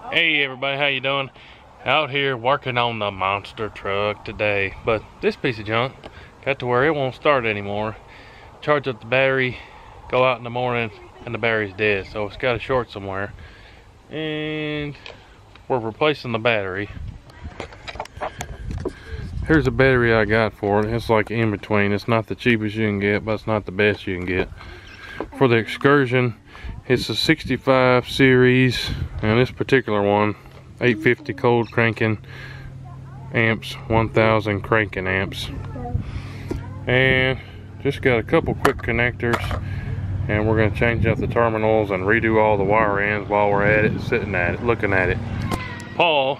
Hey everybody, how you doing? Out here working on the monster truck today, but this piece of junk got to where it won't start anymore. Charge up the battery, go out in the morning, and the battery's dead, so it's got a short somewhere. And we're replacing the battery. Here's the battery I got for it. It's like in between. It's not the cheapest you can get, but it's not the best you can get. For the Excursion, it's a 65 series, and this particular one, 850 cold cranking amps, 1000 cranking amps. And just got a couple quick connectors, and we're going to change out the terminals and redo all the wire ends while we're at it, sitting at it, looking at it. Paul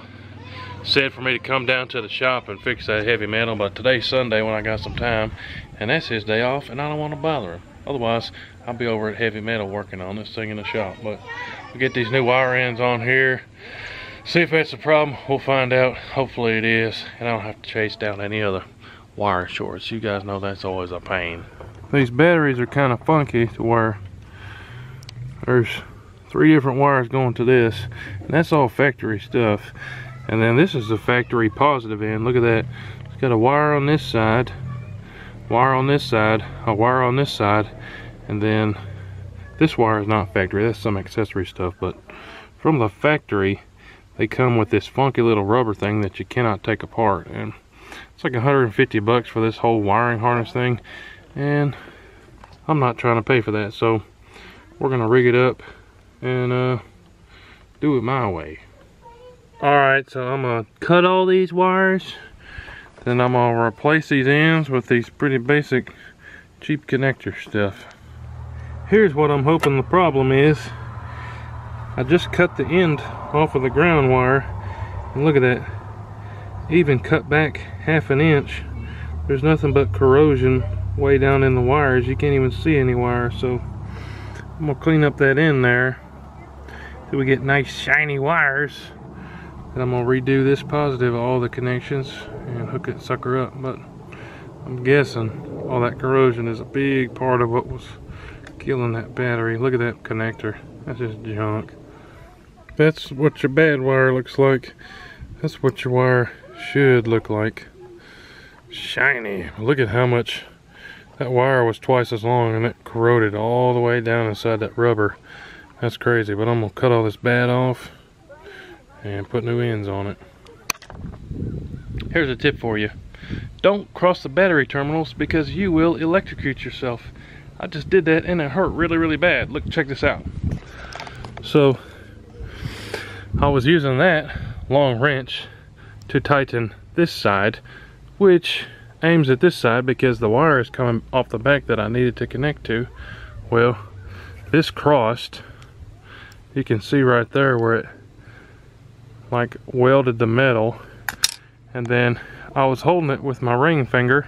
said for me to come down to the shop and fix that heavy metal, but today's Sunday when I got some time, and that's his day off, and I don't want to bother him. Otherwise, I'll be over at heavy metal working on this thing in the shop. But we'll get these new wire ends on here, see if that's a problem. We'll find out. Hopefully it is, and I don't have to chase down any other wire shorts. You guys know that's always a pain. These batteries are kind of funky to where there's 3 different wires going to this, and that's all factory stuff. And then this is the factory positive end. Look at that. It's got a wire on this side, wire on this side, a wire on this side, and then this wire is not factory. That's some accessory stuff, but from the factory they come with this funky little rubber thing that you cannot take apart, and it's like 150 bucks for this whole wiring harness thing, and I'm not trying to pay for that, so we're gonna rig it up and do it my way. Alright, so I'm gonna cut all these wires, then I'm gonna replace these ends with these pretty basic cheap connector stuff. Here's what I'm hoping the problem is. I just cut the end off of the ground wire, and look at that, even cut back 1/2 inch. There's nothing but corrosion way down in the wires. You can't even see any wire, so I'm gonna clean up that end there so we get nice shiny wires. And I'm gonna redo this positive, all the connections, and hook it sucker up. But I'm guessing all that corrosion is a big part of what was killing that battery. Look at that connector. That's just junk. That's what your bad wire looks like. That's what your wire should look like. Shiny. Look at how much that wire was twice as long, and it corroded all the way down inside that rubber. That's crazy. But I'm gonna cut all this bad off and put new ends on it. Here's a tip for you. Don't cross the battery terminals because you will electrocute yourself. I just did that and it hurt really, really bad. Look, check this out. So I was using that long wrench to tighten this side, which aims at this side because the wire is coming off the back that I needed to connect to. Well, this crossed. You can see right there where it like welded the metal, and then I was holding it with my ring finger.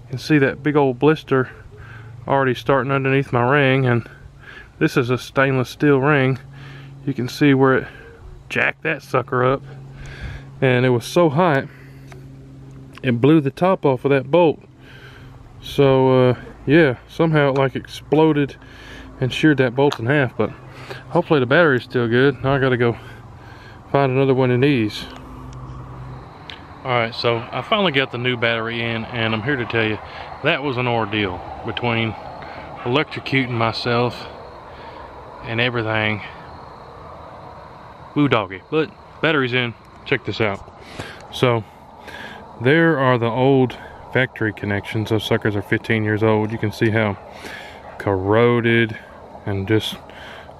You can see that big old blister already starting underneath my ring, and this is a stainless steel ring. You can see where it jacked that sucker up, and it was so hot it blew the top off of that bolt. So yeah, somehow it like exploded and sheared that bolt in half, but hopefully the battery's still good. Now I gotta go find another one of these. Alright, so I finally got the new battery in, and I'm here to tell you that was an ordeal between electrocuting myself and everything. Woo doggy. But battery's in. Check this out. So there are the old factory connections. Those suckers are 15 years old. You can see how corroded and just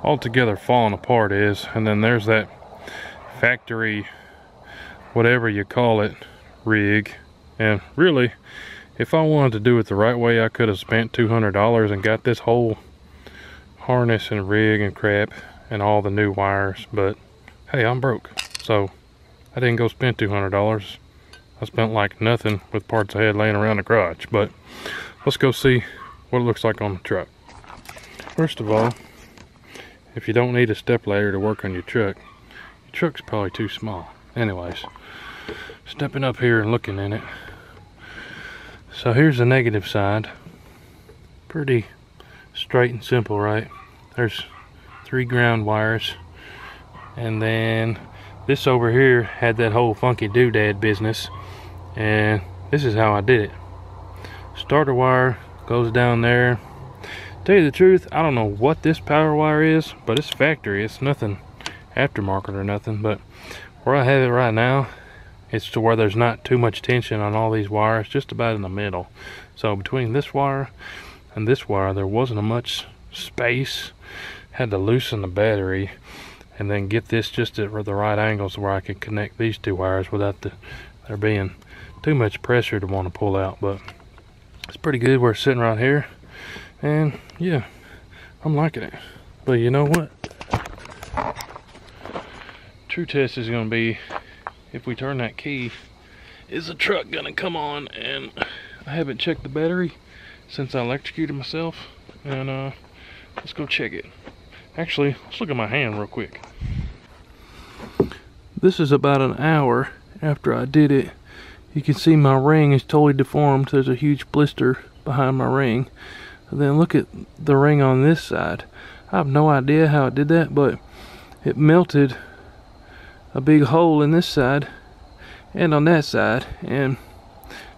altogether falling apart it is. And then there's that factory, whatever you call it, rig. And really, if I wanted to do it the right way, I could have spent $200 and got this whole harness and rig and crap and all the new wires. But hey, I'm broke, so I didn't go spend $200. I spent like nothing with parts I had laying around the garage. But let's go see what it looks like on the truck. First of all, if you don't need a stepladder to work on your truck's probably too small. Anyways, stepping up here and looking in it. So here's the negative side. Pretty straight and simple, right? There's 3 ground wires, and then this over here had that whole funky doodad business, and this is how I did it. Starter wire goes down there. Tell you the truth, I don't know what this power wire is, but it's factory. It's nothing aftermarket or nothing, but where I have it right now, it's to where there's not too much tension on all these wires, just about in the middle. So between this wire and this wire, there wasn't much space. Had to loosen the battery and then get this just at the right angles where I could connect these two wires without there being too much pressure to want to pull out. But it's pretty good where it's sitting right here, and yeah, I'm liking it. But you know what? True test is going to be if we turn that key, is the truck going to come on? And I haven't checked the battery since I electrocuted myself, and let's go check it. Actually, let's look at my hand real quick. This is about an hour after I did it. You can see my ring is totally deformed. There's a huge blister behind my ring. And then look at the ring on this side. I have no idea how it did that, but it melted a big hole in this side and on that side. And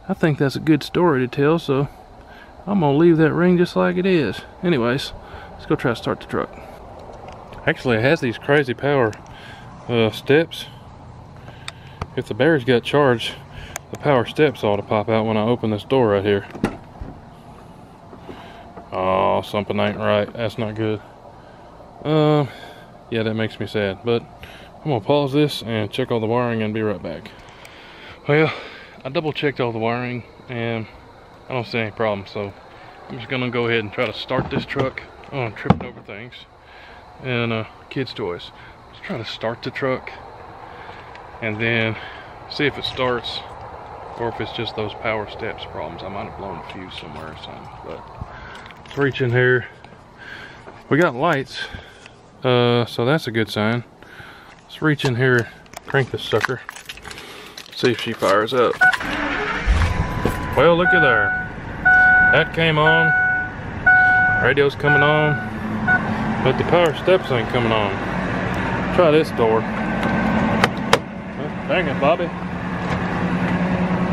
I think that's a good story to tell, so I'm gonna leave that ring just like it is. Anyways, let's go try to start the truck. Actually, it has these crazy power steps. If the batteries got charged, the power steps ought to pop out when I open this door right here. Oh, something ain't right. That's not good. Yeah, that makes me sad. But I'm gonna pause this and check all the wiring and be right back. Well, I double checked all the wiring and I don't see any problem, so I'm just gonna go ahead and try to start this truck. Oh, I'm tripping over things. And kids' toys. Let's try to start the truck and then see if it starts or if it's just those power steps problems. I might have blown a fuse somewhere or something, but let's reach in here. We got lights, so that's a good sign. Let's reach in here, crank this sucker, see if she fires up. Well, look at there. That came on, radio's coming on, but the power steps ain't coming on. Try this door. Oh, dang it, Bobby.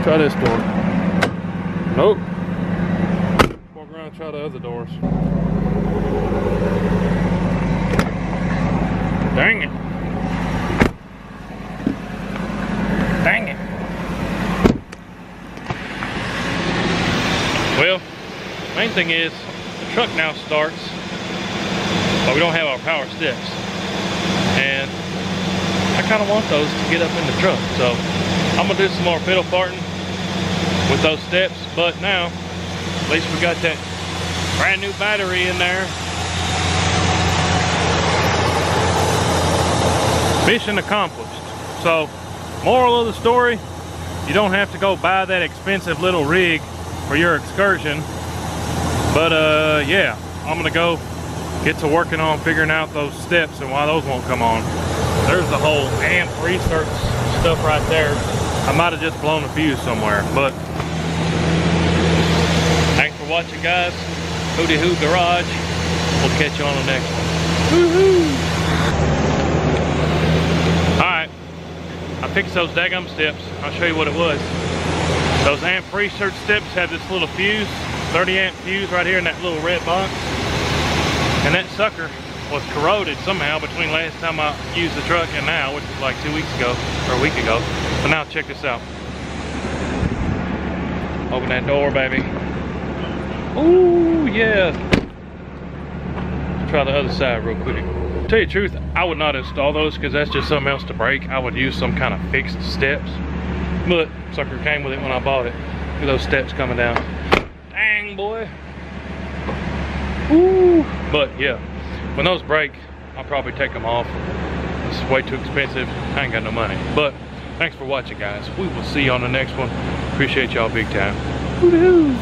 Try this door. Nope. Walk around and try the other doors. Dang it. Dang it. Well, main thing is the truck now starts, but we don't have our power steps. And I kind of want those to get up in the truck. So I'm gonna do some more fiddle farting with those steps, but now at least we got that brand new battery in there. Mission accomplished. So moral of the story, you don't have to go buy that expensive little rig for your excursion, but yeah, I'm gonna go get to working on figuring out those steps and why those won't come on. There's the whole amp research stuff right there. I might have just blown a fuse somewhere, but thanks for watching, guys. Hootie Hoo Garage. We'll catch you on the next one. Woohoo! Alright, I fixed those daggum steps. I'll show you what it was. Those amp research steps have this little fuse, 30 amp fuse right here in that little red box. And that sucker was corroded somehow between last time I used the truck and now, which was like 2 weeks ago, or a week ago. So now check this out. Open that door, baby. Ooh, yeah. Let's try the other side real quick. To tell you the truth, I would not install those because that's just something else to break. I would use some kind of fixed steps. But sucker came with it when I bought it. Look at those steps coming down. Dang, boy. Ooh. But yeah, when those break, I'll probably take them off. It's way too expensive. I ain't got no money. But thanks for watching, guys. We will see you on the next one. Appreciate y'all big time. Woo-hoo.